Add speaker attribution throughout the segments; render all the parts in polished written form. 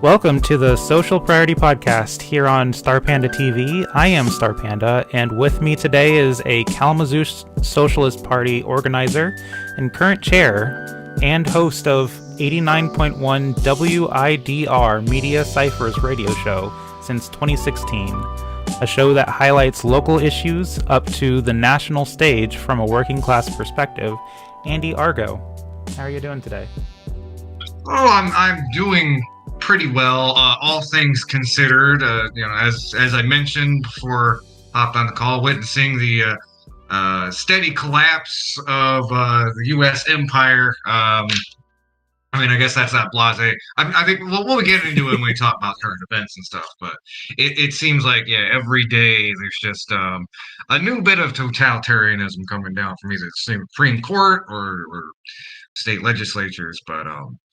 Speaker 1: Welcome to the Social Priority Podcast here on Star Panda TV. I am Star Panda, and with me today is a Kalamazoo Socialist Party organizer and current chair and host of 89.1 WIDR Media Ciphers radio show since 2016, a show that highlights local issues up to the national stage from a working class perspective. Andy Argo, how are you doing today?
Speaker 2: Oh, I'm doing pretty well, all things considered. As I mentioned before, hopped on the call, witnessing the steady collapse of the U.S. empire. I guess that's not blasé. I think we'll get into it when we talk about current events and stuff. But it seems like every day there's just a new bit of totalitarianism coming down from either the Supreme Court or state legislatures. But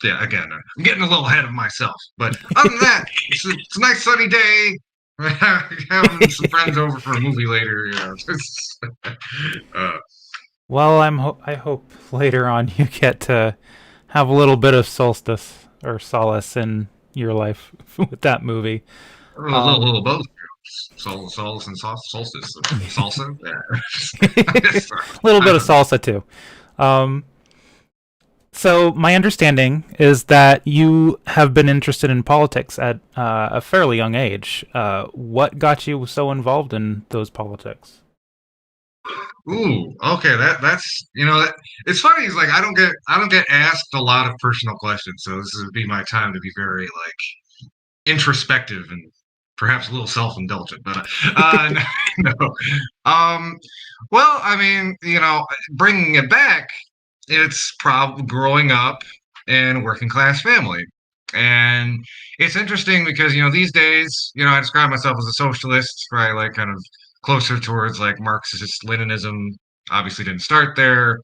Speaker 2: again, I'm getting a little ahead of myself. But other than that, it's a nice sunny day. Having some friends over for a movie later.
Speaker 1: Well, I hope later on you get to have a little bit of solstice or solace in your life with that movie.
Speaker 2: A little both. Solace and solstice. Salsa?
Speaker 1: A little bit of salsa too. So my understanding is that you have been interested in politics at a fairly young age. What got you so involved in those politics?
Speaker 2: Ooh, okay. That's it's funny. It's like I don't get asked a lot of personal questions, so this would be my time to be very like introspective and perhaps a little self-indulgent. But no. Well, bringing it back, it's probably growing up in a working class family. And it's interesting because, these days, I describe myself as a socialist, right? Like kind of closer towards like Marxist Leninism. Obviously didn't start there,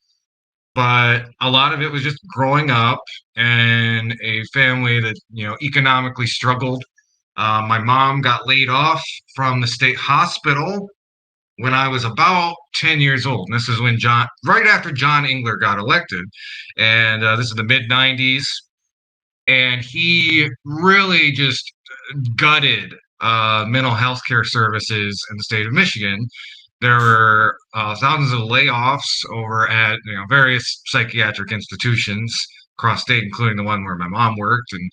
Speaker 2: but a lot of it was just growing up in a family that, economically struggled. My mom got laid off from the state hospital when I was about 10 years old. And this is when right after John Engler got elected. And this is the mid 90s. And he really just gutted mental health care services in the state of Michigan. There were thousands of layoffs over at various psychiatric institutions across state, including the one where my mom worked. And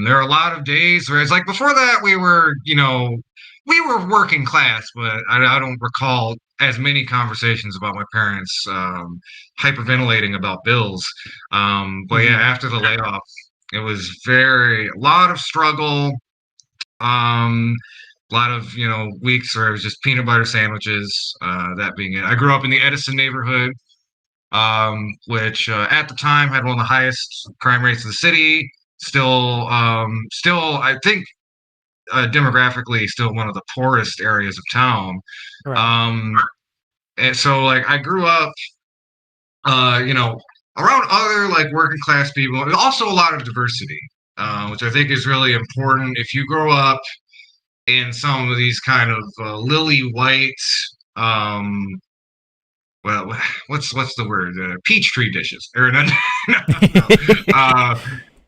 Speaker 2: there are a lot of days where it's like before that we were working class, but I don't recall as many conversations about my parents hyperventilating about bills. But yeah, after the layoff, it was a lot of struggle. A lot of weeks where it was just peanut butter sandwiches. That being it, I grew up in the Edison neighborhood, which at the time had one of the highest crime rates of the city. Still, I think demographically, still one of the poorest areas of town. Right. And so like I grew up, around other like working class people, and also a lot of diversity, which I think is really important. If you grow up in some of these kind of lily white, well, what's the word? Peach tree dishes, or no,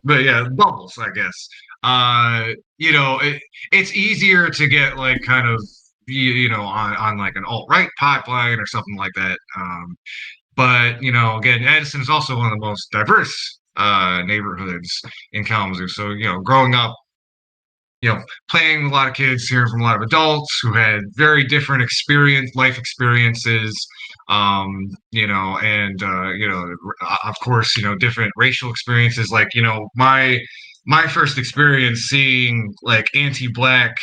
Speaker 2: but yeah, bubbles, I guess. It's easier to get like kind of on like an alt-right pipeline or something like that. But again, Edison is also one of the most diverse neighborhoods in Kalamazoo. So growing up, playing with a lot of kids, hearing from a lot of adults who had very different life experiences, of course, different racial experiences. Like, my first experience seeing like anti-Black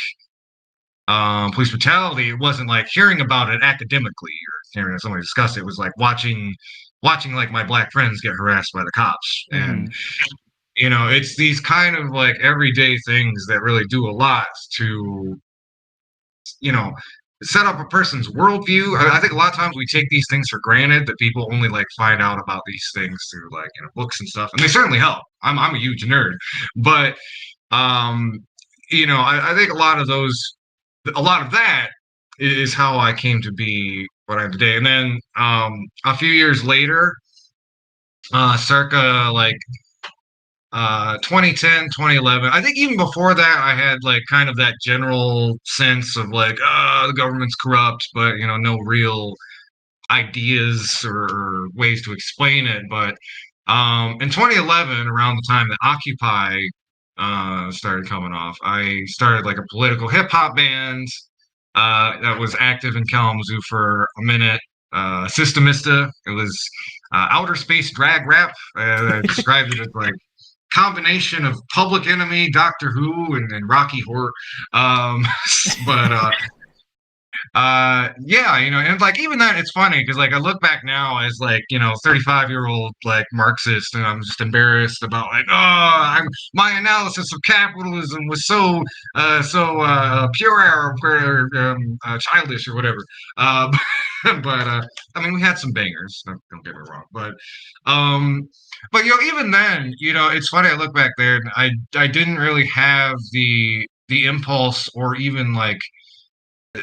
Speaker 2: police brutality, it wasn't like hearing about it academically or hearing somebody discuss it. It was like watching like my Black friends get harassed by the cops. Mm-hmm. And it's these kind of like everyday things that really do a lot to, set up a person's worldview. I think a lot of times we take these things for granted, that people only like find out about these things through like books and stuff, and they certainly help. I'm a huge nerd, but I think a lot of that is how I came to be what I am today. And then a few years later, circa like 2010, 2011. I think even before that, I had like kind of that general sense of like, the government's corrupt, but no real ideas or ways to explain it. But in 2011, around the time that Occupy started coming off, I started like a political hip hop band that was active in Kalamazoo for a minute. Systemista. It was outer space drag rap. I described it as like combination of Public Enemy, Doctor Who, and Rocky Horror. Um, but yeah, and like even that, it's funny because like I look back now as like 35-year-old like Marxist, and I'm just embarrassed about like, my analysis of capitalism was pure or childish or whatever. Uh, but I mean, we had some bangers. Don't get me wrong, but even then, it's funny. I look back there, and I didn't really have the impulse or even like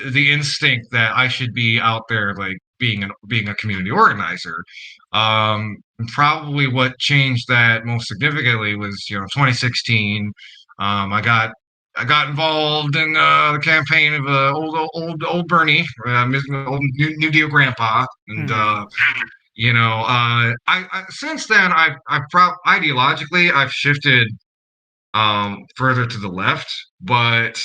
Speaker 2: the instinct that I should be out there like being a community organizer. Probably what changed that most significantly was 2016. I got involved in the campaign of old Bernie, old New Deal grandpa, and I since then ideologically I've shifted further to the left, but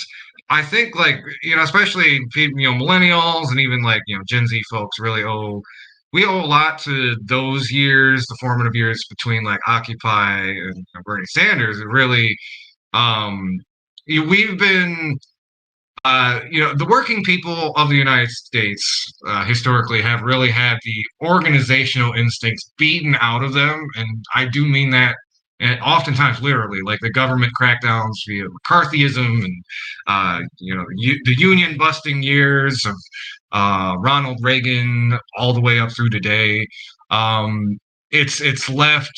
Speaker 2: I think like especially people, millennials and even like Gen Z folks we owe a lot to those years, the formative years between like Occupy and Bernie Sanders. It really we've been the working people of the United States historically have really had the organizational instincts beaten out of them, and I do mean that, and oftentimes literally, like the government crackdowns via McCarthyism and the union busting years of Ronald Reagan all the way up through today. It's left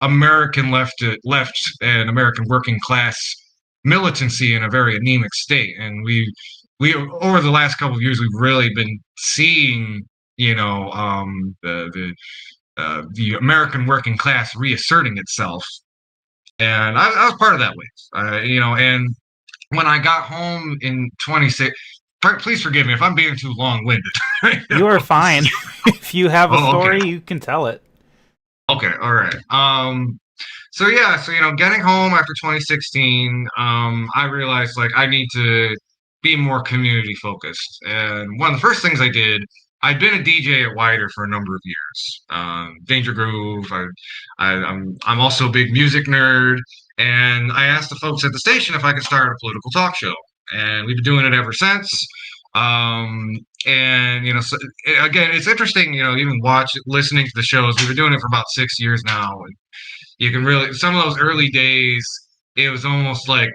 Speaker 2: American left and American working class militancy in a very anemic state, and we over the last couple of years we've really been seeing the American working class reasserting itself, and I was part of that wave, and when I got home in 26. Please forgive me if I'm being too long-winded.
Speaker 1: You are fine. If you have a story,
Speaker 2: okay.
Speaker 1: you can tell it.
Speaker 2: Okay, all right. So yeah, getting home after 2016, I realized like I need to be more community focused. And one of the first things I did, I'd been a DJ at Wider for a number of years. Danger Groove. I'm also a big music nerd, and I asked the folks at the station if I could start a political talk show, and we've been doing it ever since. And so, again, it's interesting, even listening to the shows. We've been doing it for about 6 years now, and you can really some of those early days. It was almost like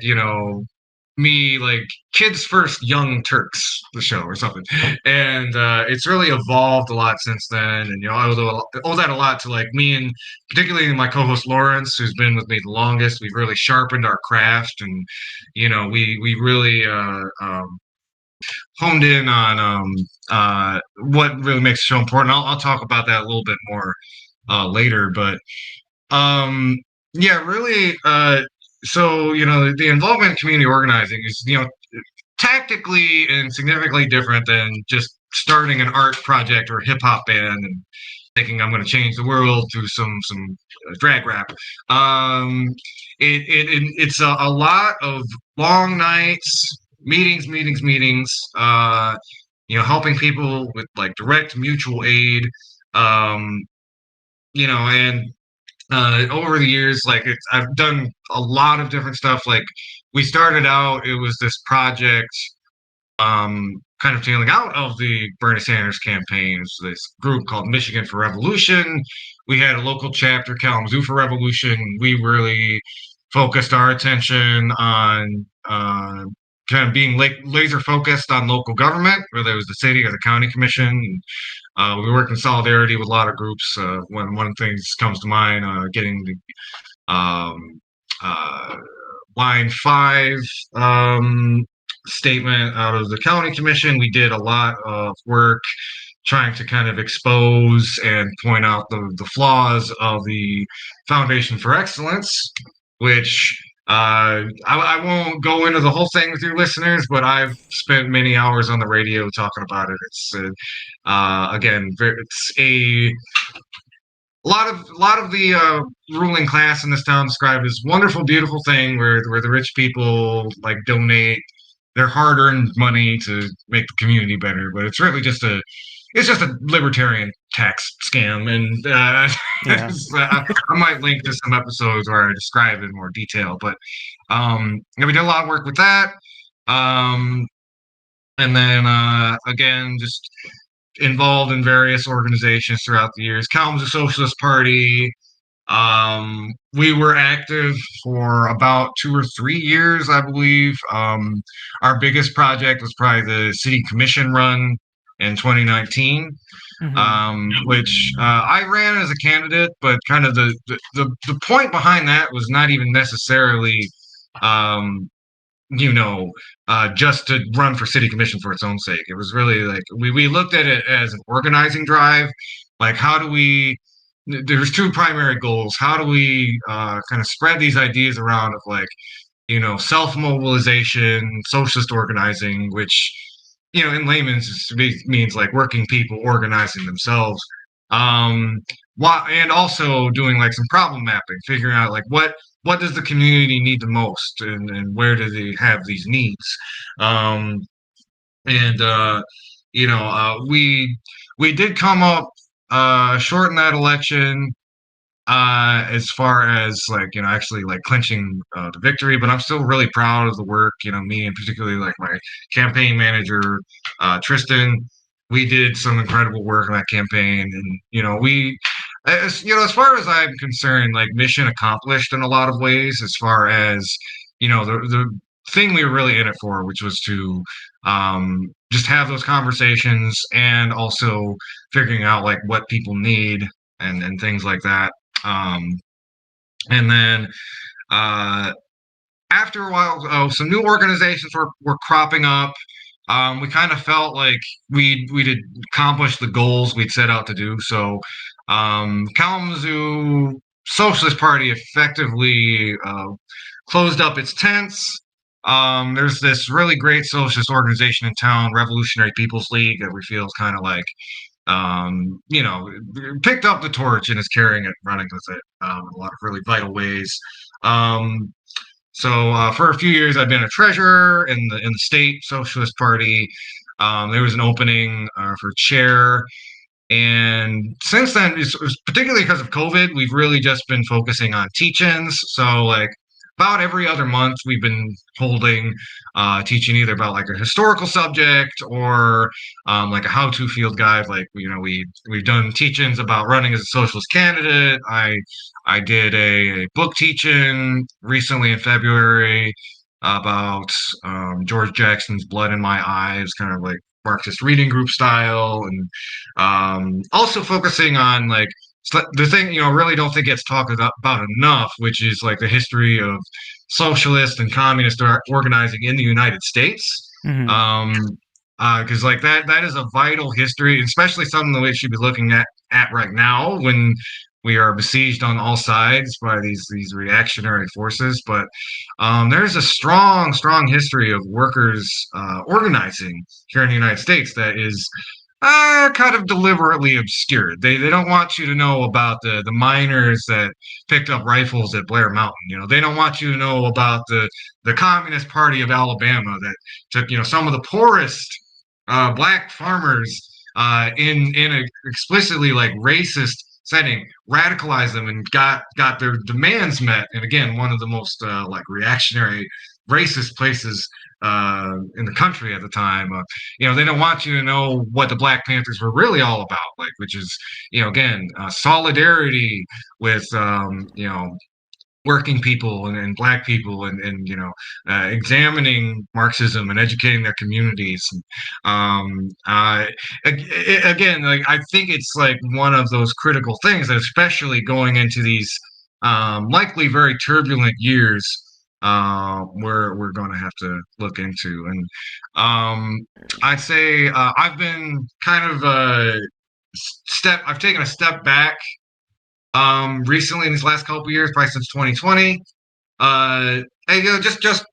Speaker 2: me like Kids First Young Turks, the show or something, and it's really evolved a lot since then. And I owe that a lot to like me and particularly my co-host Lawrence, who's been with me the longest. We've really sharpened our craft, and we really honed in on what really makes the show important. I'll talk about that a little bit more later, but yeah, really. So the involvement in community organizing is tactically and significantly different than just starting an art project or a hip hop band and thinking I'm going to change the world through some drag rap. It's a lot of long nights, meetings. Helping people with like direct mutual aid. And over the years, like I've done a lot of different stuff. Like we started out, it was this project, kind of tailing out of the Bernie Sanders campaign. It's this group called Michigan for Revolution. We had a local chapter, Kalamazoo for Revolution. We really focused our attention on kind of being laser focused on local government, whether it was the city or the county commission. We worked in solidarity with a lot of groups. When one of the things comes to mind, getting the line 5 statement out of the county commission. We did a lot of work trying to kind of expose and point out the flaws of the Foundation for Excellence, which I won't go into the whole thing with your listeners, but I've spent many hours on the radio talking about it. It's again, it's a lot of the ruling class in this town described this wonderful, beautiful thing where the rich people like donate their hard-earned money to make the community better, but it's really just a libertarian tax scam, and
Speaker 1: Yeah.
Speaker 2: I might link to some episodes where I describe it in more detail. But yeah, we did a lot of work with that, and then again, just involved in various organizations throughout the years. Kalamazoo Socialist Party. We were active for about 2 or 3 years, I believe. Our biggest project was probably the city commission run in 2019, which I ran as a candidate, but kind of the point behind that was not even necessarily um, just to run for city commission for its own sake. It was really like we looked at it as an organizing drive. Like, how do we? There's two primary goals. How do we kind of spread these ideas around of like, self-mobilization, socialist organizing, which, in layman's means like working people organizing themselves. And also doing like some problem mapping, figuring out like what does the community need the most, and where do they have these needs. And we did come up short in that election, as far as like actually like clinching the victory, but I'm still really proud of the work. Me and particularly like my campaign manager, Tristan. We did some incredible work on that campaign, and as far as I'm concerned, like mission accomplished in a lot of ways. As far as the thing we were really in it for, which was to just have those conversations, and also figuring out like what people need, and things like that. And then after a while, some new organizations were cropping up. We kind of felt like we'd accomplished the goals we'd set out to do. So Kalamazoo Socialist Party effectively closed up its tents. There's this really great socialist organization in town, Revolutionary People's League, that we feel is kind of like picked up the torch and is carrying it, running with it in a lot of really vital ways. So for a few years, I've been a treasurer in the state Socialist Party. There was an opening for chair, and since then, particularly because of COVID, we've really just been focusing on teach-ins. So like about every other month, we've been holding teaching either about like a historical subject, or like a how-to field guide. Like we've done teach-ins about running as a socialist candidate. I did a book teach-in recently in February about George Jackson's Blood in My Eyes, kind of like Marxist reading group style, and also focusing on like the thing really don't think gets talked about enough, which is like the history of socialist and communist organizing in the United States. Because like that is a vital history, especially something that we should be looking at right now when we are besieged on all sides by these reactionary forces. But there's a strong history of workers organizing here in the United States that is kind of deliberately obscured. They don't want you to know about the miners that picked up rifles at Blair Mountain. They don't want you to know about the Communist Party of Alabama that took some of the poorest black farmers in a explicitly like racist setting, radicalized them, and got their demands met. And again, one of the most like reactionary, racist places in the country at the time. They don't want you to know what the Black Panthers were really all about, like, which is again solidarity with working people and black people, and examining Marxism and educating their communities. Again, like I think it's like one of those critical things that, especially going into these likely very turbulent years we're going to have to look into. And I'd say I've been kind of I've taken a step back recently in these last couple of years, probably since 2020. And, just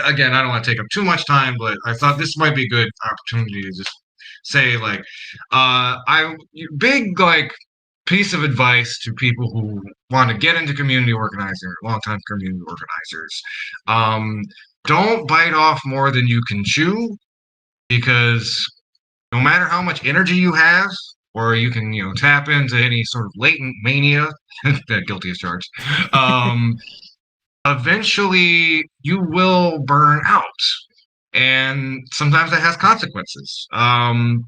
Speaker 2: again, I don't want to take up too much time, but I thought this might be a good opportunity to just say, like, I big like piece of advice to people who want to get into community organizing, long-time community organizers. Um, don't bite off more than you can chew, because no matter how much energy you have, or you can, tap into any sort of latent mania, guilty as charged, eventually you will burn out. And sometimes that has consequences. One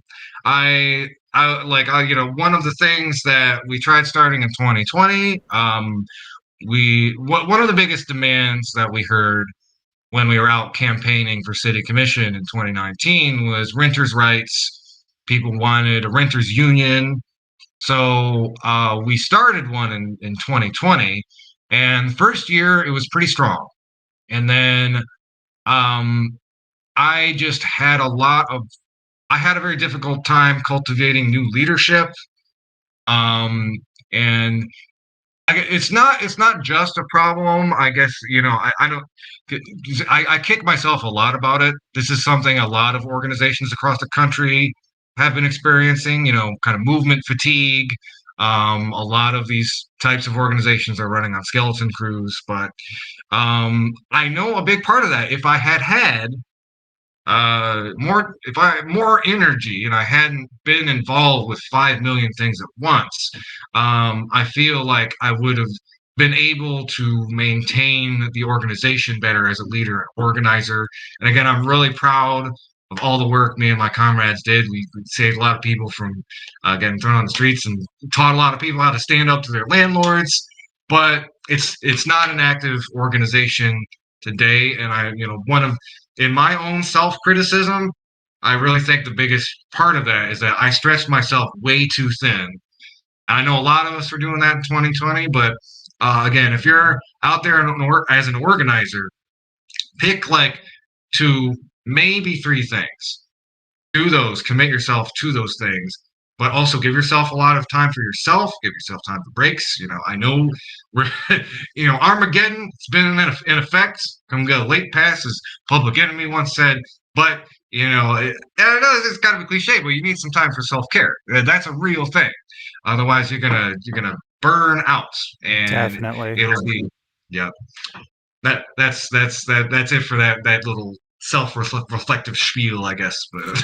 Speaker 2: of the things that we tried starting in 2020, one of the biggest demands that we heard when we were out campaigning for city commission in 2019 was renters' rights. People wanted a renters union. So we started one in 2020, and first year it was pretty strong. And then I just had I had a very difficult time cultivating new leadership. And it's not just a problem. I guess, I don't, I kick myself a lot about it. This is something a lot of organizations across the country have been experiencing, kind of movement fatigue. A lot of these types of organizations are running on skeleton crews, but I know a big part of that, if I had more energy and I hadn't been involved with 5 million things at once, I feel like I would have been able to maintain the organization better as a leader and organizer. And again, I'm really proud of all the work me and my comrades did. We saved a lot of people from getting thrown on the streets, and taught a lot of people how to stand up to their landlords. But it's not an active organization today. And in my own self-criticism, I really think the biggest part of that is that I stretched myself way too thin. I know a lot of us are doing that in 2020, but again, if you're out there as an organizer, pick like 2, maybe 3 things. Do those, commit yourself to those things, but also give yourself a lot of time for yourself, give yourself time for breaks. I know we're, Armageddon, it's been in effect. Come get a late pass, as Public Enemy once said. But, I know it's kind of a cliche, but you need some time for self-care. That's a real thing. Otherwise, you're gonna burn out, and
Speaker 1: Definitely.
Speaker 2: it'll be, yeah. That's it for that little self-reflective spiel, I guess. But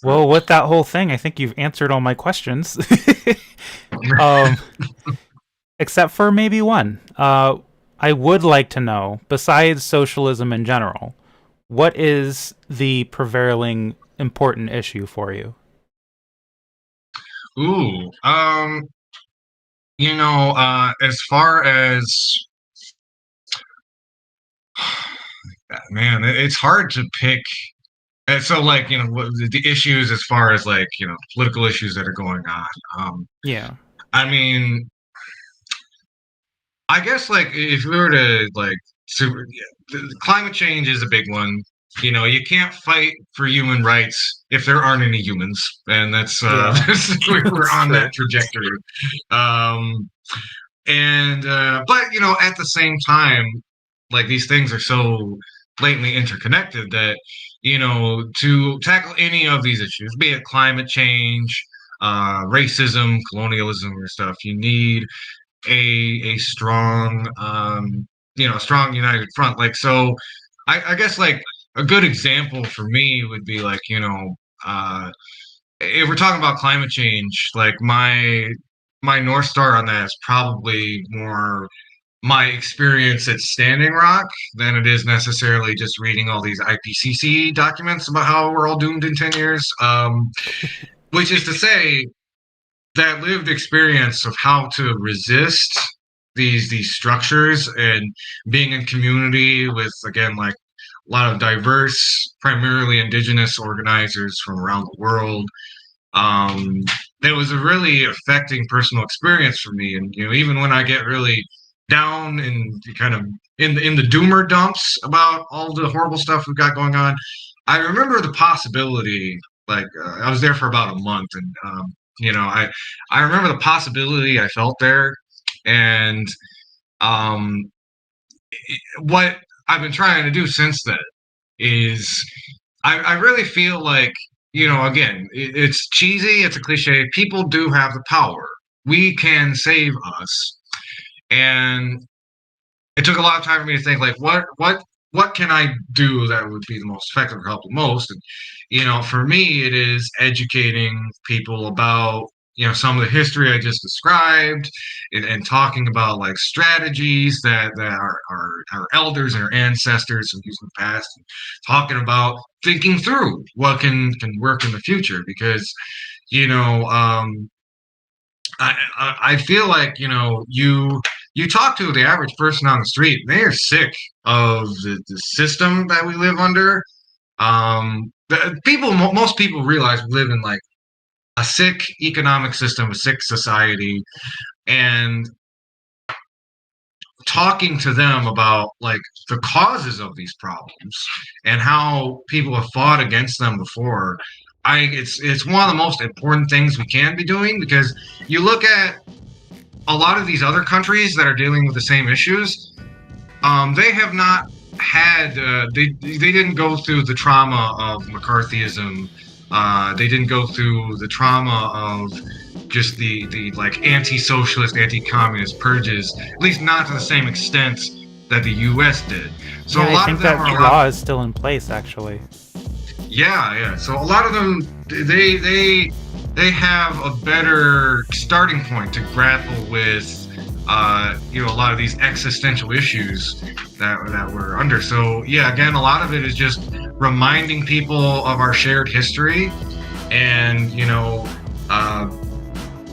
Speaker 1: Well, with that whole thing, I think you've answered all my questions. um, except for maybe one. I would like to know, besides socialism in general, what is the prevailing important issue for you?
Speaker 2: Ooh, as far as, man, it's hard to pick. And so, like, the issues as far as, like, political issues that are going on.
Speaker 1: Yeah.
Speaker 2: I mean, I guess, like, if we were to, like, climate change is a big one. You can't fight for human rights if there aren't any humans, and that's we're on that trajectory. But at the same time, like, these things are so blatantly interconnected that to tackle any of these issues, be it climate change, racism, colonialism, or stuff, you need a strong strong united front. Like, so I guess, like, a good example for me would be, like, if we're talking about climate change, like, my North Star on that is probably more my experience at Standing Rock than it is necessarily just reading all these IPCC documents about how we're all doomed in 10 years. Which is to say, that lived experience of how to resist these structures, and being in community with, again, like, a lot of diverse, primarily indigenous organizers from around the world. It was a really affecting personal experience for me. And even when I get really down and kind of in the doomer dumps about all the horrible stuff we've got going on, I remember the possibility. Like I was there for about a month, and I remember the possibility I felt there, and um, what I've been trying to do since then is I really feel like, again, it's cheesy, it's a cliche. People do have the power. We can save us. And it took a lot of time for me to think, like, what can I do that would be the most effective or help the most? And for me, it is educating people about some of the history I just described, and talking about like strategies that our elders and our ancestors have used in the past, and talking about thinking through what can work in the future, because you know I feel like you talk to the average person on the street, they are sick of the system that we live under. Most people realize we live in like a sick economic system, a sick society, and talking to them about like the causes of these problems and how people have fought against them before. It's one of the most important things we can be doing, because you look at a lot of these other countries that are dealing with the same issues. They have not had they didn't go through the trauma of McCarthyism. They didn't go through the trauma of just the like anti-socialist, anti-communist purges, at least not to the same extent that the U.S. did. So
Speaker 1: yeah,
Speaker 2: a lot
Speaker 1: I think
Speaker 2: of them
Speaker 1: that law is still in place, actually.
Speaker 2: Yeah. So a lot of them, they have a better starting point to grapple with, a lot of these existential issues that we're under. So yeah, again, a lot of it is just reminding people of our shared history, and and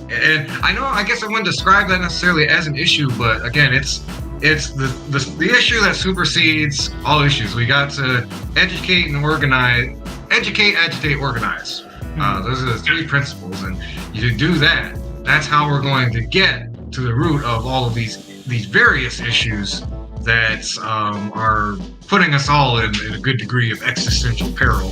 Speaker 2: I guess I wouldn't describe that necessarily as an issue, but again, it's the issue that supersedes all issues. We got to educate and organize. Educate, agitate, organize. Those are the three principles, and you do that. That's how we're going to get to the root of all of these various issues that are putting us all in a good degree of existential peril.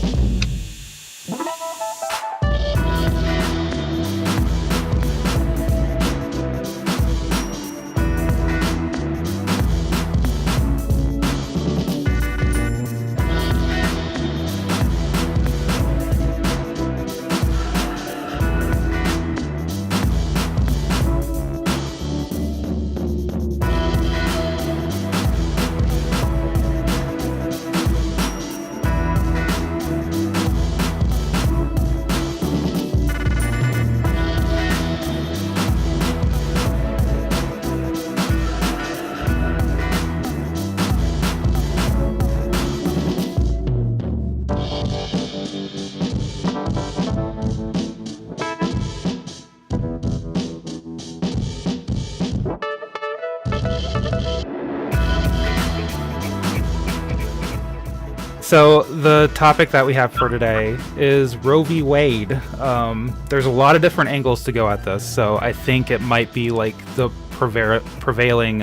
Speaker 1: So the topic that we have for today is Roe v. Wade. There's a lot of different angles to go at this, so I think it might be like the prevailing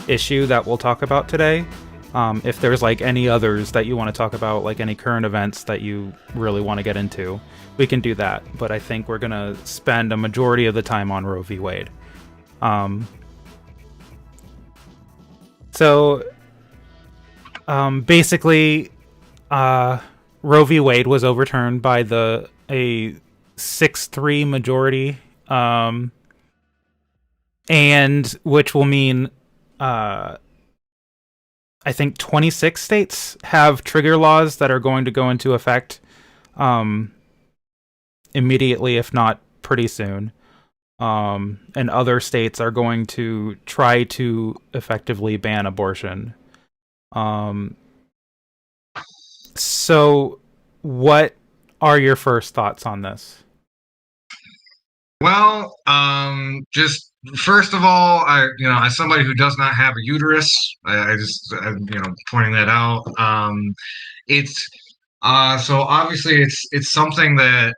Speaker 1: issue that we'll talk about today. If there's like any others that you want to talk about, like any current events that you really want to get into, we can do that. But I think we're going to spend a majority of the time on Roe v. Wade. Basically, Roe v. Wade was overturned by a 6-3 majority, and which will mean I think 26 states have trigger laws that are going to go into effect immediately, if not pretty soon. And other states are going to try to effectively ban abortion. So what are your first thoughts on this?
Speaker 2: Well, just first of all, as somebody who does not have a uterus, I'm pointing that out. It's so obviously it's something that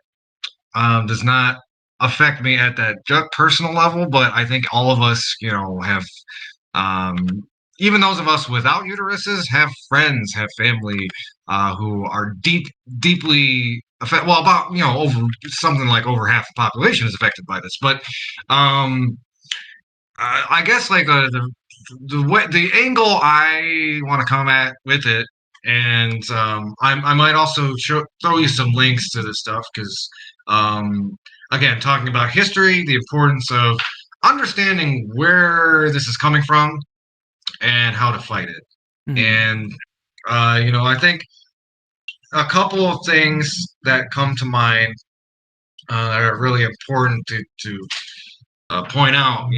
Speaker 2: does not affect me at that personal level, but I think all of us, have Even those of us without uteruses have friends, have family who are deeply affected. Well, about over something like over half the population is affected by this. But I guess like the angle I want to come at with it, and I might also throw you some links to this stuff because again, talking about history, the importance of understanding where this is coming from and how to fight it. And I think a couple of things that come to mind that are really important to point out.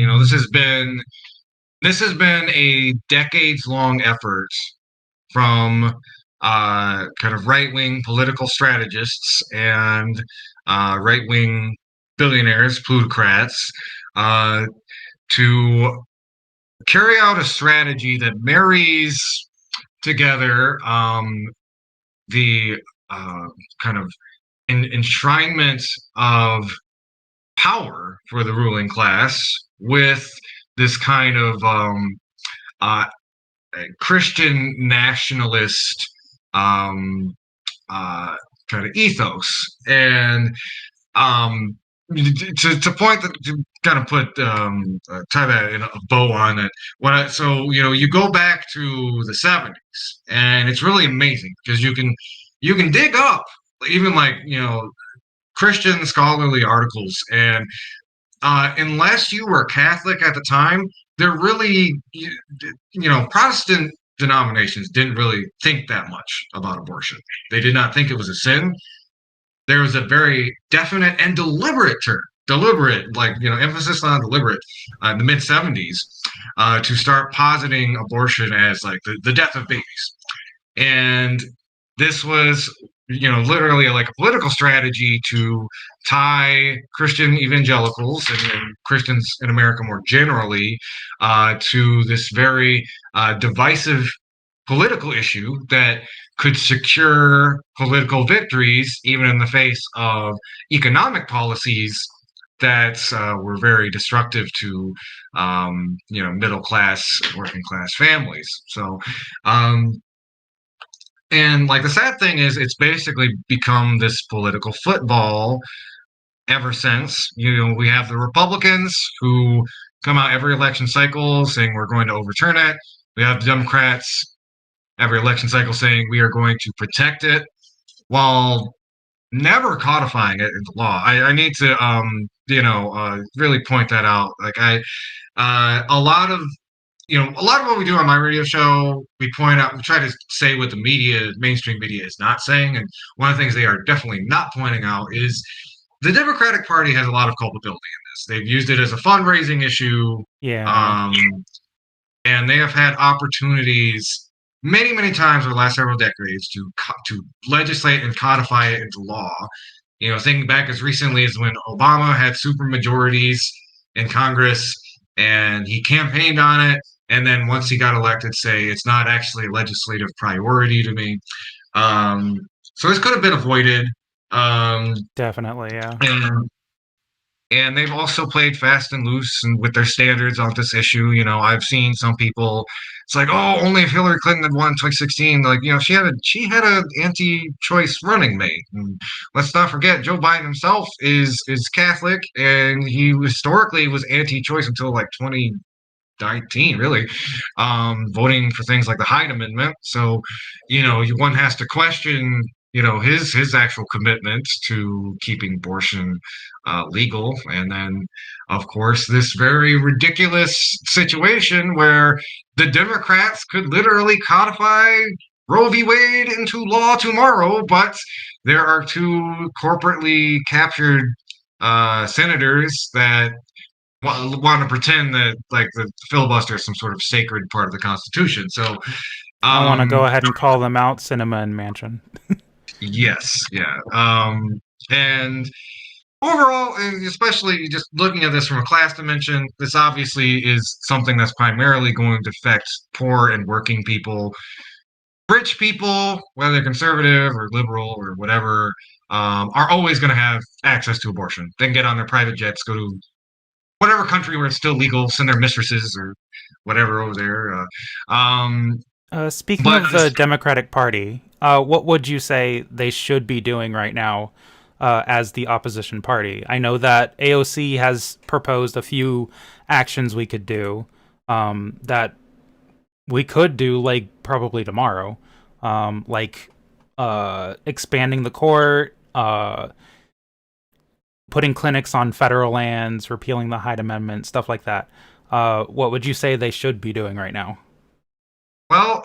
Speaker 2: This has been a decades long effort from kind of right wing political strategists and right wing billionaires, plutocrats, to carry out a strategy that marries together the kind of enshrinement of power for the ruling class with this kind of Christian nationalist kind of ethos. And to point that, to kind of put tie that in a bow on it. You go back to the 70s, and it's really amazing because you can dig up even like Christian scholarly articles, and unless you were Catholic at the time, there really Protestant denominations didn't really think that much about abortion. They did not think it was a sin. There was a very definite and deliberate emphasis on deliberate in the mid 70s to start positing abortion as like the death of babies. And this was literally like a political strategy to tie Christian evangelicals and Christians in America more generally to this very divisive political issue that could secure political victories even in the face of economic policies that were very destructive to middle class, working class families. So and like the sad thing is, it's basically become this political football ever since. We have the Republicans who come out every election cycle saying we're going to overturn it. We have the Democrats every election cycle saying we are going to protect it, while never codifying it into law. I need to really point that out. Like a lot of what we do on my radio show, we try to say what the mainstream media is not saying. And one of the things they are definitely not pointing out is the Democratic Party has a lot of culpability in this. They've used it as a fundraising issue.
Speaker 1: Yeah.
Speaker 2: And they have had opportunities many, many times over the last several decades to legislate and codify it into law. Thinking back as recently as when Obama had super majorities in Congress and he campaigned on it. And then once he got elected, say it's not actually a legislative priority to me. So this could have been avoided.
Speaker 1: Definitely, yeah.
Speaker 2: And they've also played fast and loose and with their standards on this issue. I've seen some people. It's like, oh, only if Hillary Clinton had won 2016. Like, she had an anti-choice running mate. And let's not forget, Joe Biden himself is Catholic, and he historically was anti-choice until like 2019, really, voting for things like the Hyde Amendment. So, one has to question his actual commitment to keeping abortion legal. And then, of course, this very ridiculous situation where the Democrats could literally codify Roe v. Wade into law tomorrow, but there are two corporately captured senators that want to pretend that like the filibuster is some sort of sacred part of the Constitution. So
Speaker 1: I want to go ahead and call them out, Cinema and Mansion.
Speaker 2: Yes, yeah. And overall, especially just looking at this from a class dimension, this obviously is something that's primarily going to affect poor and working people. Rich people, whether they're conservative or liberal or whatever, are always going to have access to abortion. They can get on their private jets, go to whatever country where it's still legal, send their mistresses or whatever over there.
Speaker 1: Speaking
Speaker 2: But
Speaker 1: of the Democratic Party, what would you say they should be doing right now as the opposition party? I know that AOC has proposed a few actions we could do that we could do like probably tomorrow, like expanding the court, putting clinics on federal lands, repealing the Hyde Amendment, stuff like that. What would you say they should be doing right now?
Speaker 2: well,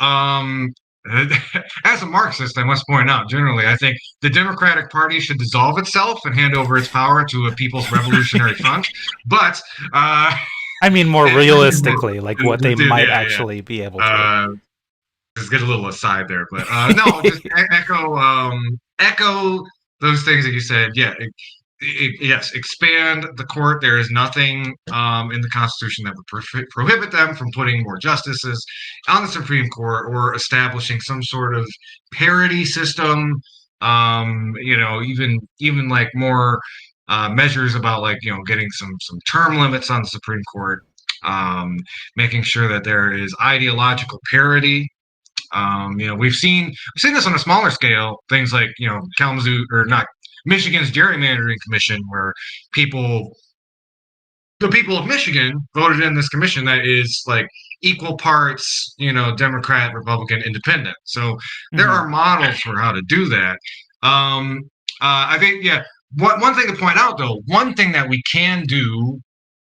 Speaker 2: as a Marxist, I must point out, generally, I think the Democratic Party should dissolve itself and hand over its power to a People's Revolutionary Front. But
Speaker 1: I mean, more realistically, like what they might
Speaker 2: yeah, yeah.
Speaker 1: actually be able to.
Speaker 2: Just get a little aside there, but no, just echo those things that you said. Yeah, yes, expand the court. There is nothing in the Constitution that would prohibit them from putting more justices on the Supreme Court or establishing some sort of parity system. Even like more measures about like getting some term limits on the Supreme Court. Making sure that there is ideological parity. We've seen this on a smaller scale. Things like Kalamazoo or not Michigan's gerrymandering commission, where the people of Michigan voted in this commission that is like equal parts, Democrat, Republican, Independent. So there
Speaker 1: Mm-hmm.
Speaker 2: are models for how to do that. I think, yeah. One thing to point out though, one thing that we can do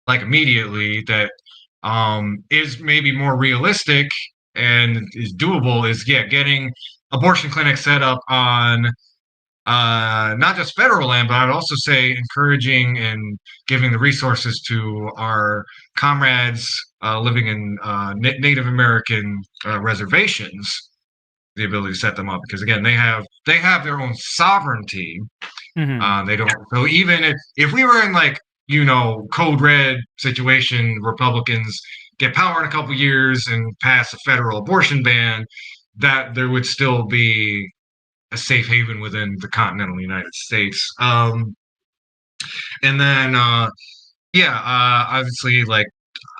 Speaker 2: like immediately that is maybe more realistic and is doable is getting abortion clinics set up on not just federal land, but I'd also say encouraging and giving the resources to our comrades living in Native American reservations the ability to set them up because again they have their own sovereignty.
Speaker 1: Mm-hmm.
Speaker 2: They don't. So even if we were in like code red situation, Republicans get power in a couple years and pass a federal abortion ban, that there would still be a safe haven within the continental United States. And then obviously like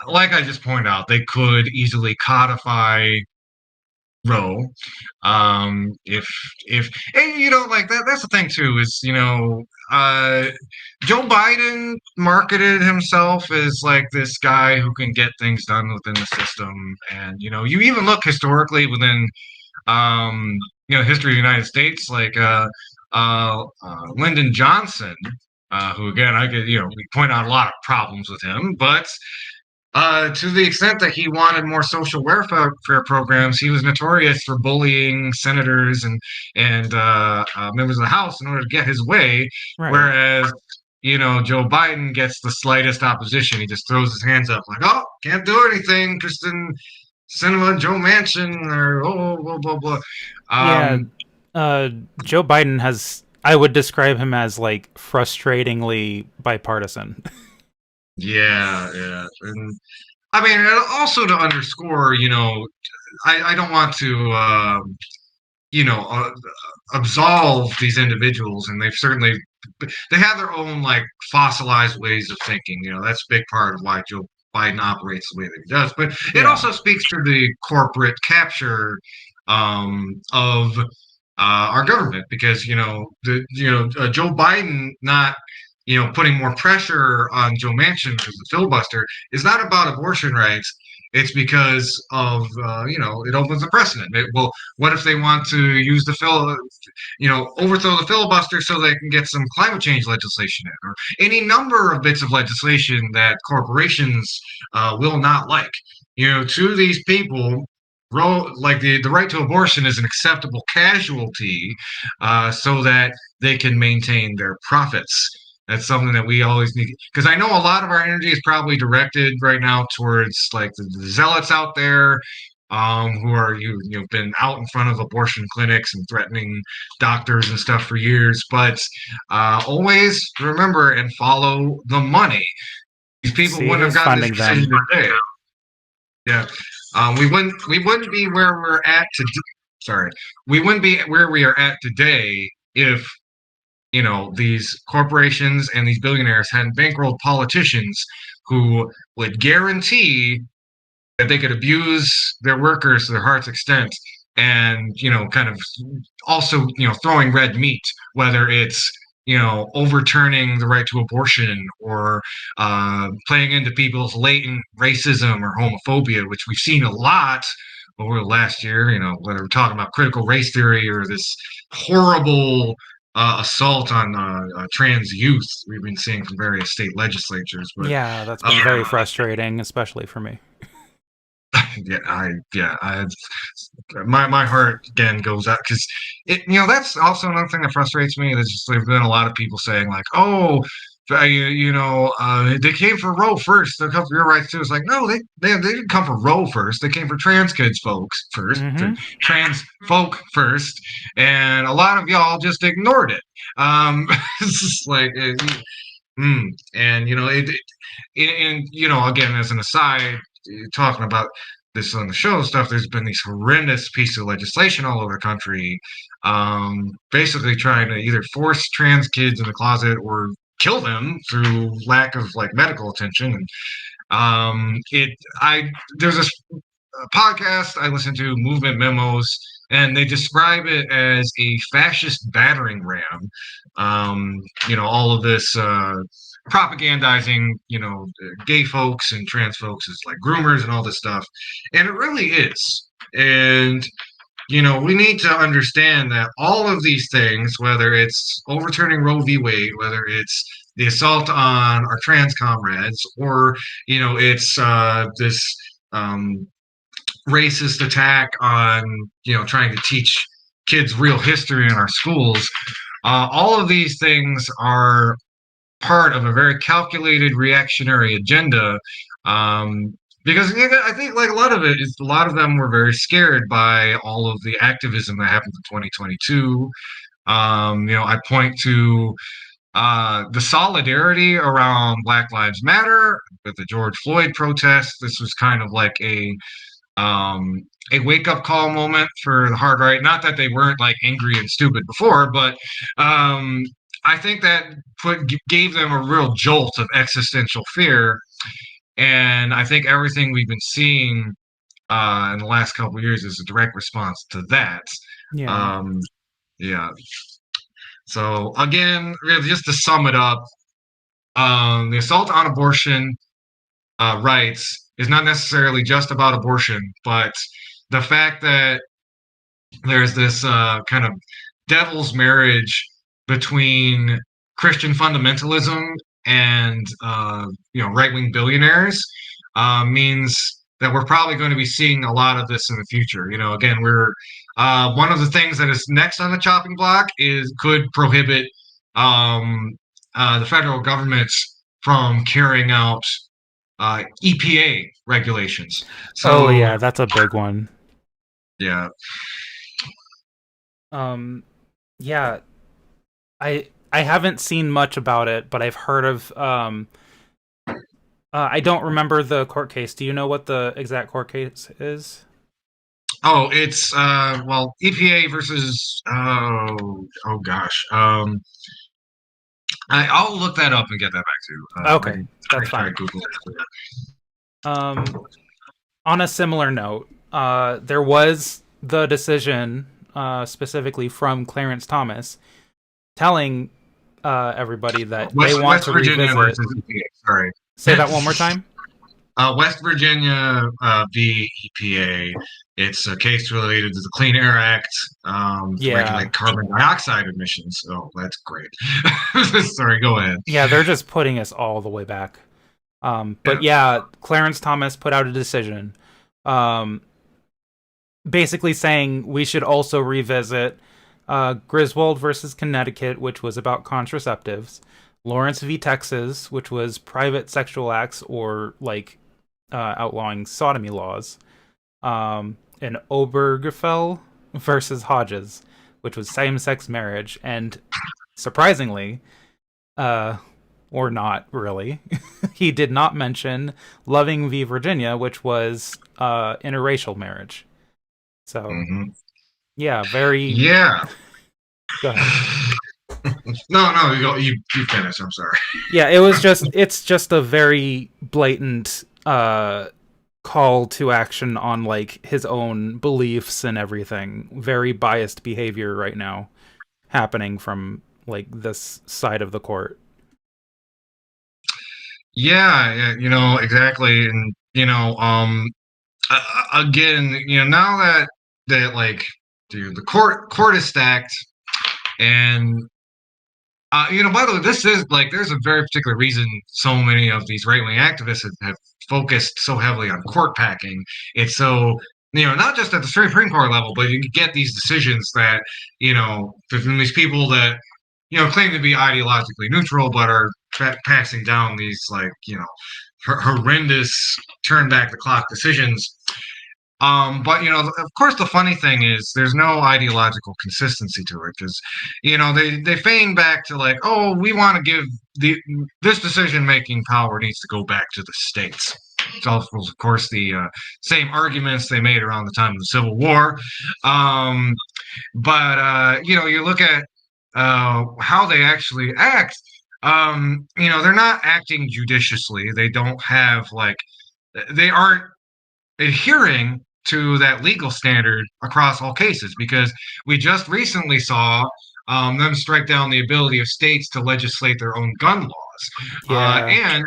Speaker 2: I just pointed out, they could easily codify Roe. If and like that's the thing too is Joe Biden marketed himself as like this guy who can get things done within the system, and you even look historically within history of the United States, like Lyndon Johnson, who again I could we point out a lot of problems with him, but to the extent that he wanted more social welfare programs, he was notorious for bullying senators and members of the House in order to get his way.
Speaker 1: Right.
Speaker 2: Whereas, Joe Biden gets the slightest opposition, he just throws his hands up like, "Oh, can't do anything, Kristen Sinema, Joe Manchin, or blah blah blah."
Speaker 1: Yeah.
Speaker 2: Um,
Speaker 1: Joe Biden has. I would describe him as like frustratingly bipartisan.
Speaker 2: yeah, yeah, and I mean, and also to underscore, I don't want to. You know uh, Absolve these individuals, and they have their own like fossilized ways of thinking. That's a big part of why Joe Biden operates the way that he does, but it
Speaker 1: Yeah.
Speaker 2: also speaks to the corporate capture of our government, because Joe Biden not putting more pressure on Joe Manchin because the filibuster is not about abortion rights. It's because of it opens a precedent. Well, what if they want to use overthrow the filibuster so they can get some climate change legislation in, or any number of bits of legislation that corporations will not like. To these people, like the right to abortion is an acceptable casualty, so that they can maintain their profits. That's something that we always need, because I know a lot of our energy is probably directed right now towards like the zealots out there, who are been out in front of abortion clinics and threatening doctors and stuff for years. But always remember and follow the money. These people
Speaker 1: See
Speaker 2: wouldn't have
Speaker 1: who's
Speaker 2: gotten this
Speaker 1: funding
Speaker 2: decision
Speaker 1: them.
Speaker 2: today. Yeah, we wouldn't be where we're at today. Sorry, we wouldn't be where we are at today if these corporations and these billionaires hadn't bankrolled politicians who would guarantee that they could abuse their workers to their heart's extent, and kind of also throwing red meat, whether it's overturning the right to abortion, or playing into people's latent racism or homophobia, which we've seen a lot over the last year. Whether we're talking about critical race theory or this horrible assault on trans youth we've been seeing from various state legislatures. But
Speaker 1: Yeah, that's been very frustrating, especially for me.
Speaker 2: My heart again goes out, because that's also another thing that frustrates me. There's just there've been a lot of people saying like, oh, they came for Roe first. They'll come for your rights too. It's like, no, they didn't come for Roe first. They came for trans kids folks first, for trans folk first, and a lot of y'all just ignored it. It's just like, and again, as an aside, talking about this on the show stuff, there's been these horrendous pieces of legislation all over the country, basically trying to either force trans kids in the closet or kill them through lack of like medical attention. And there's this podcast I listen to, Movement Memos, and they describe it as a fascist battering ram. All of this propagandizing, gay folks and trans folks as like groomers and all this stuff. And it really is. And, we need to understand that all of these things, whether it's overturning Roe v. Wade, whether it's the assault on our trans comrades, or, it's this racist attack on, trying to teach kids real history in our schools, all of these things are part of a very calculated reactionary agenda, because I think like a lot of them were very scared by all of the activism that happened in 2022. I point to the solidarity around Black Lives Matter with the George Floyd protest. This was kind of like a wake-up call moment for the hard right. Not that they weren't like angry and stupid before, but I think that gave them a real jolt of existential fear. And I think everything we've been seeing in the last couple of years is a direct response to that.
Speaker 1: Yeah.
Speaker 2: Yeah. So again, really, just to sum it up, the assault on abortion rights is not necessarily just about abortion, but the fact that there's this kind of devil's marriage between Christian fundamentalism and right-wing billionaires means that we're probably going to be seeing a lot of this in the future. Again, we're one of the things that is next on the chopping block could prohibit the federal government from carrying out EPA regulations. So,
Speaker 1: oh yeah, that's a big one.
Speaker 2: Yeah.
Speaker 1: Yeah, I haven't seen much about it, but I've heard of. I don't remember the court case. Do you know what the exact court case is?
Speaker 2: Oh, it's EPA versus oh gosh. I'll look that up and get that back to you.
Speaker 1: Okay, that's fine.
Speaker 2: Google
Speaker 1: it. On a similar note, there was the decision specifically from Clarence Thomas telling everybody that they want
Speaker 2: West
Speaker 1: to
Speaker 2: Virginia
Speaker 1: revisit.
Speaker 2: versus EPA. Sorry.
Speaker 1: Say that one more time.
Speaker 2: West Virginia v. EPA. It's a case related to the Clean Air Act to regulate carbon dioxide emissions. Oh, that's great. Sorry, go ahead.
Speaker 1: Yeah, they're just putting us all the way back. But Clarence Thomas put out a decision basically saying we should also revisit Griswold versus Connecticut, which was about contraceptives, Lawrence v. Texas, which was private sexual acts or like outlawing sodomy laws, and Obergefell versus Hodges, which was same-sex marriage, and surprisingly, or not really, he did not mention Loving v. Virginia, which was interracial marriage. So,
Speaker 2: Mm-hmm.
Speaker 1: yeah, very...
Speaker 2: Yeah.
Speaker 1: Go ahead.
Speaker 2: No, you finish. I'm sorry.
Speaker 1: Yeah, it's just a very blatant call to action on like his own beliefs and everything. Very biased behavior right now happening from like this side of the court.
Speaker 2: Yeah, exactly, and again, now that like, dude, the court is stacked, and by the way, this is like, there's a very particular reason so many of these right wing activists have focused so heavily on court packing. It's so, not just at the Supreme Court level, but you get these decisions that, from these people that, claim to be ideologically neutral, but are passing down these, like, horrendous turn back the clock decisions. But of course, the funny thing is there's no ideological consistency to it, because they feign back to, like, oh, we want to give this decision making power needs to go back to the states. It's also, of course, the same arguments they made around the time of the Civil War. But you look at how they actually act. They're not acting judiciously. They don't have, like, they aren't adhering to that legal standard across all cases, because we just recently saw them strike down the ability of states to legislate their own gun laws.
Speaker 1: Yeah.
Speaker 2: And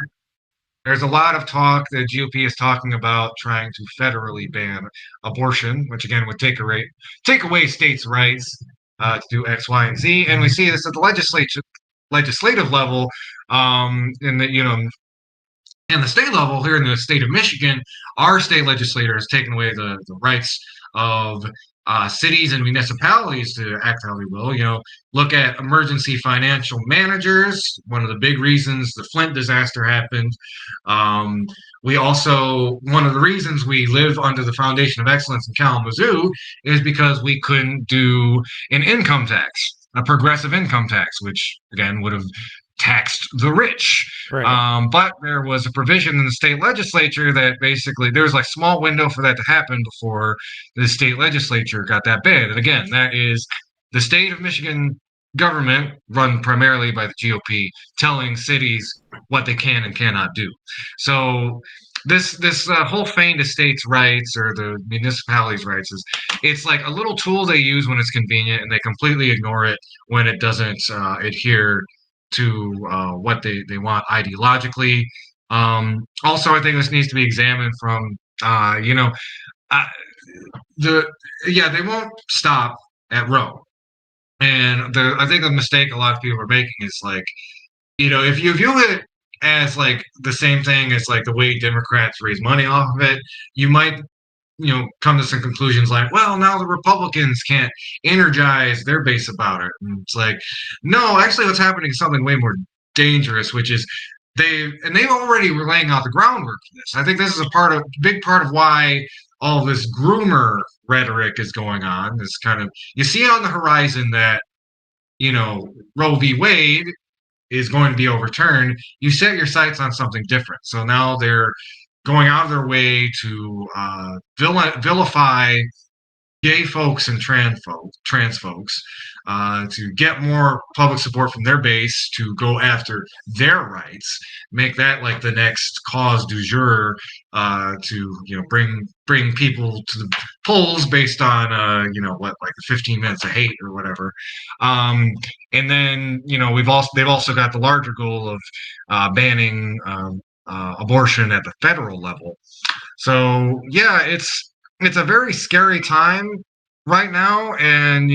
Speaker 2: there's a lot of talk that GOP is talking about trying to federally ban abortion, which again would take away states' rights to do X, Y, and Z. And we see this at the legislative level, in the and the state level here in the state of Michigan. Our state legislator has taken away the rights of cities and municipalities to act how they will. Look at emergency financial managers. One of the big reasons the Flint disaster happened. We also, one of the reasons we live under the foundation of excellence in Kalamazoo is because we couldn't do an income tax, a progressive income tax, which again would have taxed the rich.
Speaker 1: Right.
Speaker 2: But there was a provision in the state legislature that basically there was like small window for that to happen before the state legislature got that bid. And again, that is the state of Michigan government, run primarily by the GOP, telling cities what they can and cannot do. So this whole feign to states' rights or the municipalities' rights it's like a little tool they use when it's convenient, and they completely ignore it when it doesn't adhere to what they want ideologically. Also, I think this needs to be examined from, uh, they won't stop at Roe. And I think the mistake a lot of people are making is, like, if you view it as like the same thing as like the way Democrats raise money off of it, you might come to some conclusions like, well, now the Republicans can't energize their base about it. And it's like, no, actually what's happening is something way more dangerous, which is they already were laying out the groundwork for this. I think this is big part of why all this groomer rhetoric is going on. This kind of, you see on the horizon that, Roe v. Wade is going to be overturned. You set your sights on something different. So now they're going out of their way to vilify gay folks and trans folks, to get more public support from their base to go after their rights, make that like the next cause du jour, to bring people to the polls based on like 15 minutes of hate or whatever. And then they've also got the larger goal of banning abortion at the federal level. So yeah, it's a very scary time right now, and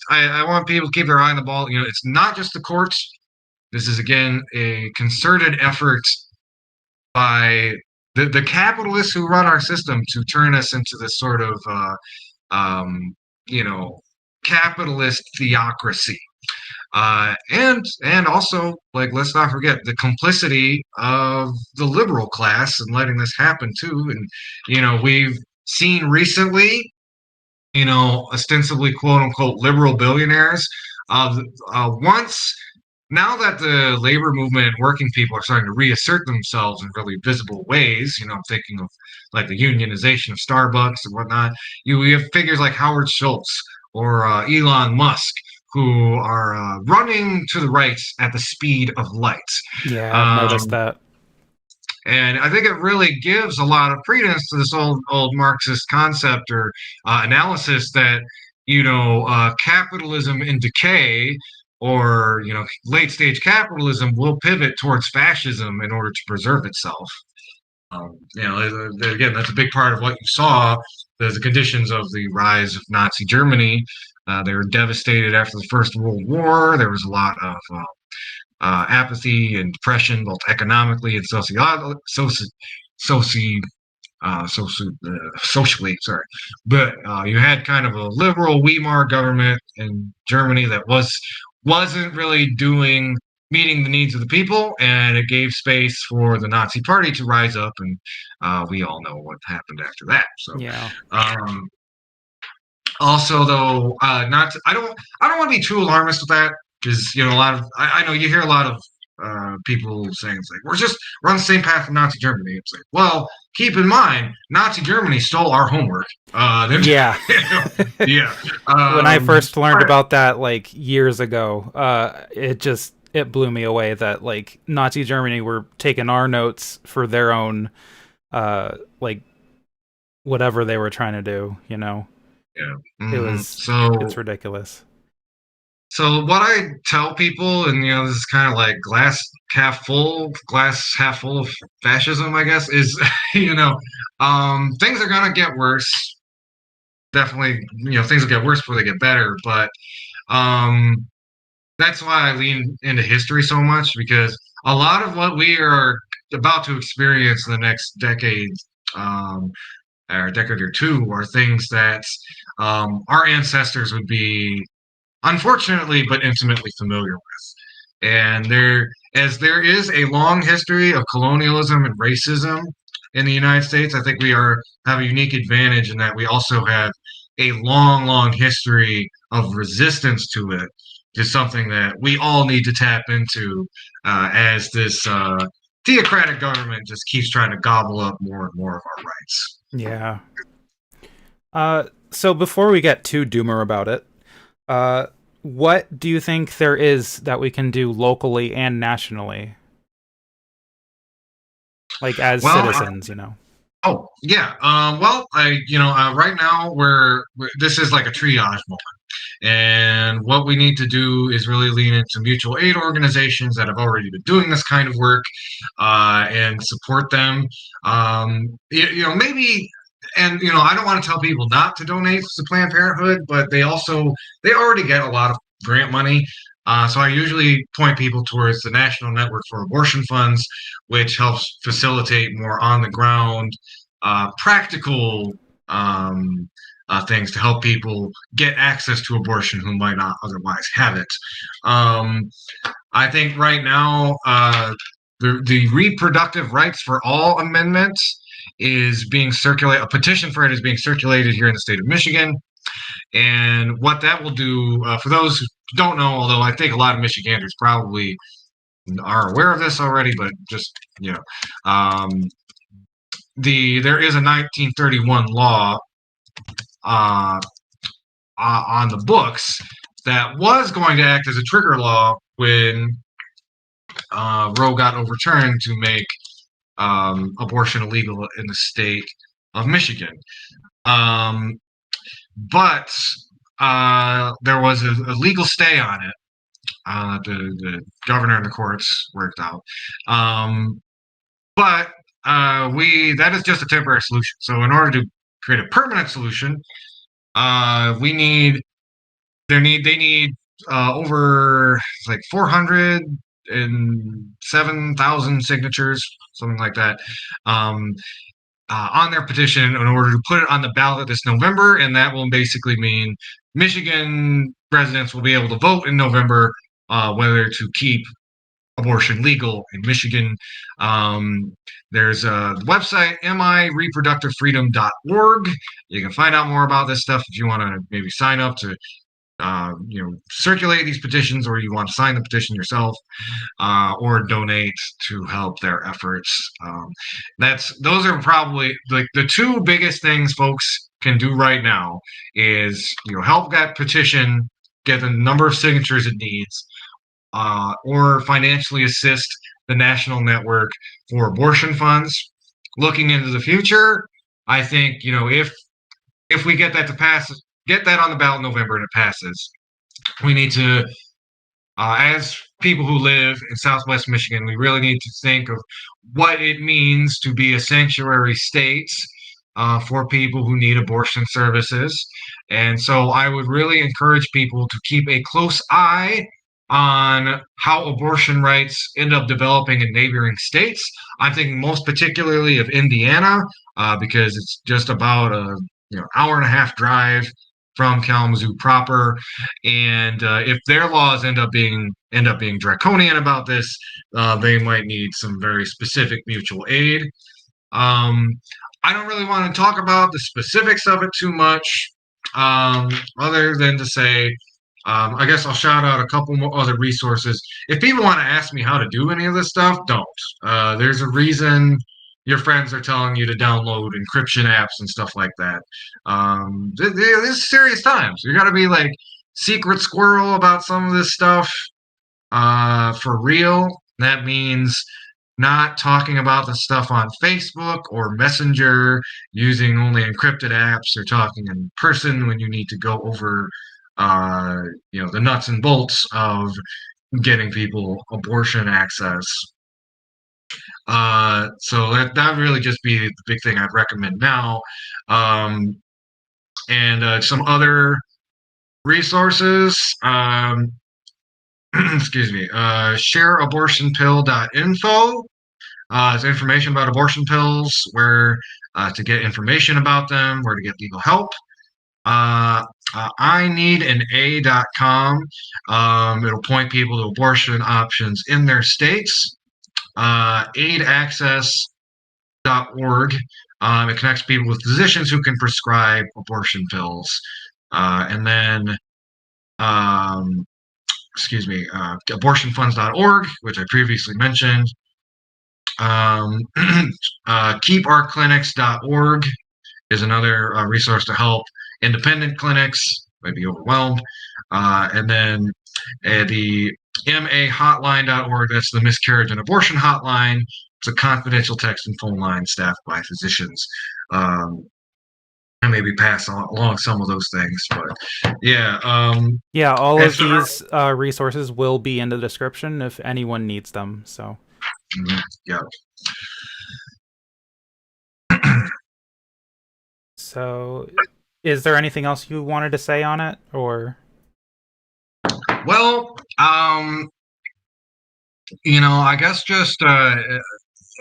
Speaker 2: I want people to keep their eye on the ball. It's not just the courts. This is again a concerted effort by the capitalists who run our system to turn us into this sort of capitalist theocracy. And also, like, let's not forget the complicity of the liberal class in letting this happen too. And we've seen recently, ostensibly quote unquote liberal billionaires. Once Now that the labor movement and working people are starting to reassert themselves in really visible ways, I'm thinking of like the unionization of Starbucks and whatnot. We have figures like Howard Schultz or Elon Musk, who are running to the right at the speed of light.
Speaker 1: Yeah, I've noticed
Speaker 2: Um,
Speaker 1: that.
Speaker 2: and I think it really gives a lot of credence to this old Marxist concept or analysis that capitalism in decay or late stage capitalism will pivot towards fascism in order to preserve itself. Again, that's a big part of what you saw. The conditions of the rise of Nazi Germany. They were devastated after the First World War. There was a lot of apathy and depression, both economically and socially. Sorry, but you had kind of a liberal Weimar government in Germany that wasn't really meeting the needs of the people, and it gave space for the Nazi Party to rise up, and we all know what happened after that. So,
Speaker 1: Yeah.
Speaker 2: also though, I don't want to be too alarmist with that because a lot of I know you hear a lot of people saying it's like we're on the same path of Nazi Germany. It's like, well, keep in mind, Nazi Germany stole our homework.
Speaker 1: Yeah.
Speaker 2: Yeah.
Speaker 1: When I first learned about that like years ago, it blew me away that like Nazi Germany were taking our notes for their own like whatever they were trying to do,
Speaker 2: Yeah.
Speaker 1: It's ridiculous.
Speaker 2: So what I tell people, and this is kind of like glass half full of fascism, I guess, is things are gonna get worse. Definitely, things will get worse before they get better. But that's why I lean into history so much, because a lot of what we are about to experience in the next decade, or a decade or two, are things that our ancestors would be unfortunately but intimately familiar with. And there is a long history of colonialism and racism in the United States, I think we have a unique advantage in that we also have a long history of resistance to it. Just something that we all need to tap into as this theocratic government just keeps trying to gobble up more and more of our rights.
Speaker 1: Yeah. So before we get too doomer about it, what do you think there is that we can do locally and nationally? Like as citizens,
Speaker 2: Oh yeah. Right now this is like a triage moment, and what we need to do is really lean into mutual aid organizations that have already been doing this kind of work, and support them. Maybe. And I don't want to tell people not to donate to Planned Parenthood, but they already get a lot of grant money. So I usually point people towards the National Network for Abortion Funds, which helps facilitate more on the ground, practical things to help people get access to abortion who might not otherwise have it. I think right now the Reproductive Rights for All Amendment is being circulated. A petition for it is being circulated here in the state of Michigan. And what that will do, for those who don't know, although I think a lot of Michiganders probably are aware of this already, but just, there is a 1931 law on the books that was going to act as a trigger law when Roe got overturned to make abortion illegal in the state of Michigan. But there was a legal stay on it. The governor and the courts worked out. But that is just a temporary solution. So in order to create a permanent solution, they need over like 407,000 signatures, something like that, on their petition in order to put it on the ballot this November. And that will basically mean Michigan residents will be able to vote in November whether to keep abortion legal in Michigan. There's a website, MIYagiiE.org. You can find out more about this stuff if you want to maybe sign up to circulate these petitions, or you want to sign the petition yourself, or donate to help their efforts. Those are probably like the two biggest things folks can do right now is help that petition get the number of signatures it needs, or financially assist the national network for abortion funds. Looking into the future, I think, if we get that to pass, get that on the ballot in November and it passes, we need to, as people who live in Southwest Michigan, we really need to think of what it means to be a sanctuary state for people who need abortion services. And so I would really encourage people to keep a close eye on how abortion rights end up developing in neighboring states. I'm thinking most particularly of Indiana, because it's just about a hour and a half drive from Kalamazoo proper, and if their laws end up being draconian about this, they might need some very specific mutual aid. I don't really want to talk about the specifics of it too much, other than to say, I guess I'll shout out a couple more other resources. If people want to ask me how to do any of this stuff, don't. There's a reason your friends are telling you to download encryption apps and stuff like that. This is serious times. You got to be like secret squirrel about some of this stuff for real. That means not talking about the stuff on Facebook or Messenger, using only encrypted apps, or talking in person when you need to go over, the nuts and bolts of getting people abortion access. So that would really just be the big thing I'd recommend now. And some other resources. Excuse me. Shareabortionpill.info. It's information about abortion pills, where to get information about them, where to get legal help. IneedAnA.com. It'll point people to abortion options in their states. AidAccess.org. It connects people with physicians who can prescribe abortion pills. And then, abortionfunds.org, which I previously mentioned. KeepOurClinics.org is another resource to help independent clinics, might be overwhelmed. And then the MAHotline.org, that's the Miscarriage and Abortion Hotline. It's a confidential text and phone line staffed by physicians. And maybe pass along some of those things, but yeah.
Speaker 1: All of these resources will be in the description if anyone needs them. So.
Speaker 2: Yeah.
Speaker 1: So, is there anything else you wanted to say on it, or?
Speaker 2: Well, I guess just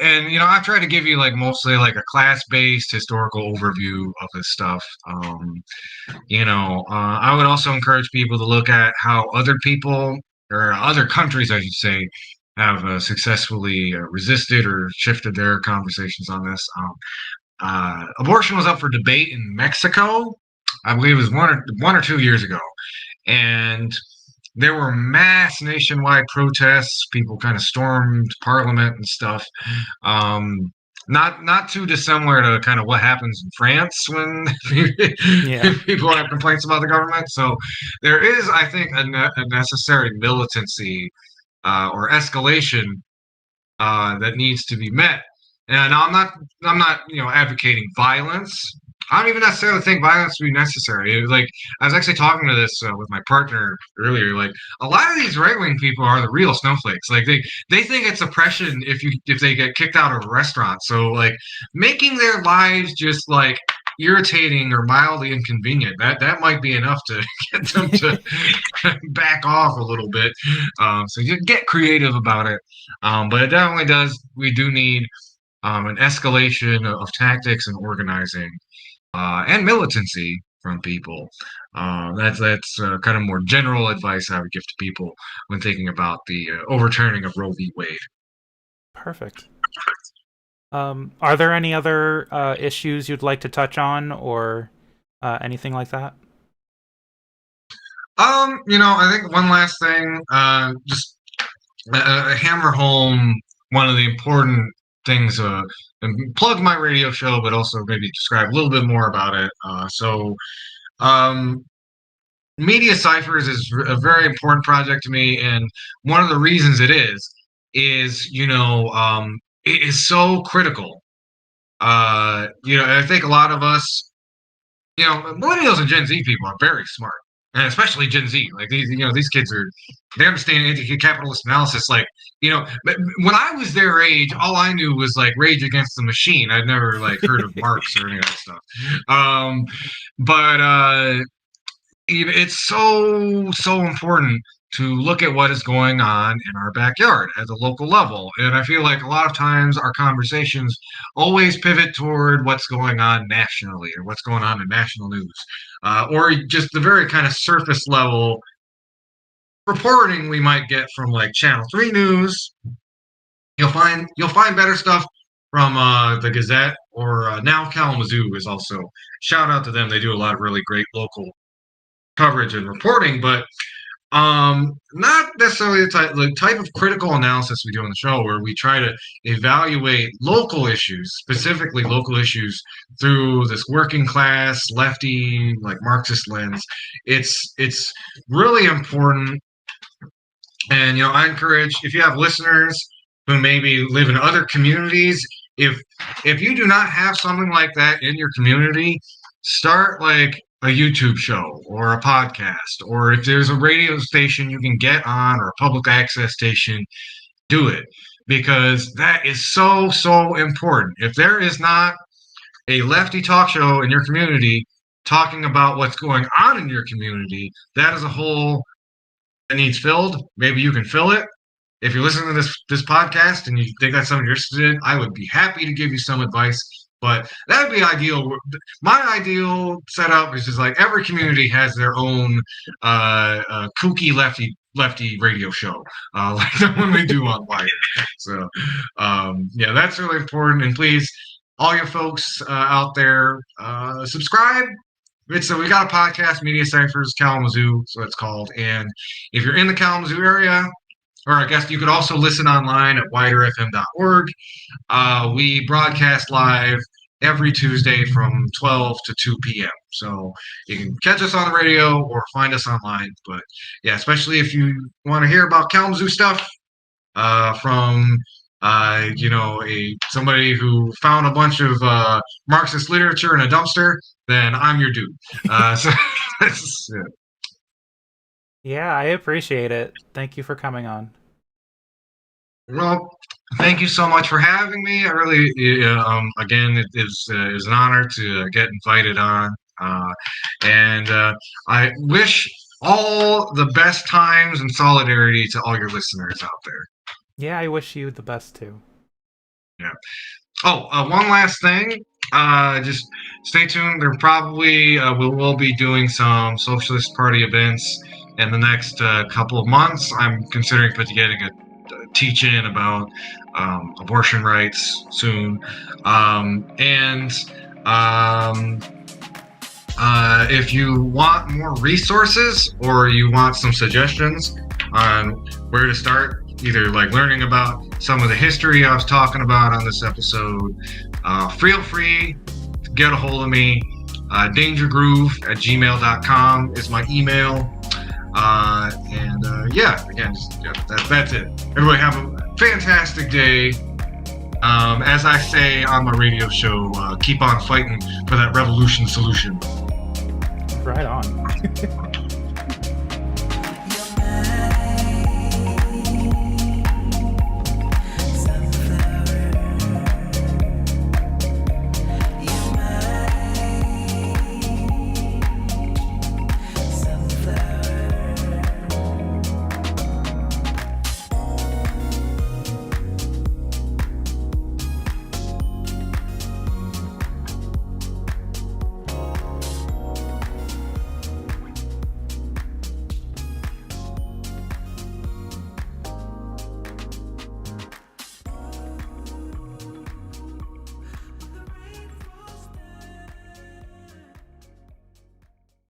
Speaker 2: and I've tried to give you mostly a class-based historical overview of this stuff. I would also encourage people to look at how other people, or other countries, I should say, have successfully resisted or shifted their conversations on this. Abortion was up for debate in Mexico, I believe it was 1 or 2 years ago, and there were mass nationwide protests. People kind of stormed Parliament and stuff. Not too dissimilar to kind of what happens in France when people have complaints about the government. So there is, I think, a necessary militancy or escalation that needs to be met. And I'm not advocating violence. I don't even necessarily think violence would be necessary. I was actually talking to this with my partner earlier. A lot of these right-wing people are the real snowflakes. They think it's oppression if they get kicked out of a restaurant. So making their lives just irritating or mildly inconvenient, that might be enough to get them to back off a little bit. So you get creative about it. But it definitely does. We do need an escalation of tactics and organizing. And militancy from people. That's kind of more general advice I would give to people when thinking about the overturning of Roe v. Wade.
Speaker 1: Perfect. Are there any other issues you'd like to touch on, or anything like that?
Speaker 2: I think one last thing, just hammer home one of the important things, and plug my radio show, but also maybe describe a little bit more about it. Media Ciphers is a very important project to me, and one of the reasons it is it is so critical. I think a lot of us, millennials and Gen Z people are very smart, and especially Gen Z. Like these kids they understand anti-capitalist analysis. Like, but when I was their age, all I knew was like Rage Against the Machine. I'd never like heard of Marx or any of that stuff. But it's so important to look at what is going on in our backyard at the local level. And I feel like a lot of times our conversations always pivot toward what's going on nationally or what's going on in national news, or just the very kind of surface level reporting we might get from like Channel 3 News. You'll find better stuff from the Gazette, or now Kalamazoo is also, shout out to them. They do a lot of really great local coverage and reporting, but not necessarily the type of critical analysis we do on the show, where we try to evaluate local issues, specifically local issues, through this working class lefty, like Marxist lens. It's really important. And I encourage, if you have listeners who maybe live in other communities, if you do not have something like that in your community, start like a YouTube show or a podcast, or if there's a radio station you can get on, or a public access station, do it, because that is so important. If there is not a lefty talk show in your community talking about what's going on in your community, that is a hole that needs filled. Maybe you can fill it. If you're listening to this podcast and you think that's something you're interested in, I would be happy to give you some advice. But that would be ideal. My ideal setup is just like every community has their own kooky lefty radio show, like the one we do on Wired. So that's really important. And please, all you folks out there, subscribe. We got a podcast, Media Ciphers Kalamazoo, so it's called. And if you're in the Kalamazoo area, or I guess you could also listen online at widerfm.org. We broadcast live every Tuesday from 12 to 2 p.m. So you can catch us on the radio or find us online. But yeah, especially if you want to hear about Kalamazoo stuff from somebody who found a bunch of Marxist literature in a dumpster, then I'm your dude. So that's it.
Speaker 1: Yeah, I appreciate it. Thank you for coming on.
Speaker 2: Well, thank you so much for having me. I really, again, it is an honor to get invited on, and I wish all the best times and solidarity to all your listeners out there.
Speaker 1: Yeah, I wish you the best too.
Speaker 2: Yeah. Oh, one last thing. Just stay tuned. There probably we'll be doing some Socialist Party events in the next couple of months. I'm considering putting together a teach-in about abortion rights soon. If you want more resources, or you want some suggestions on where to start, either like learning about some of the history I was talking about on this episode, feel free to get a hold of me. dangergroove@gmail.com is my email. That's it. Everybody have a fantastic day. As I say on my radio show, keep on fighting for that revolution solution.
Speaker 1: Right on.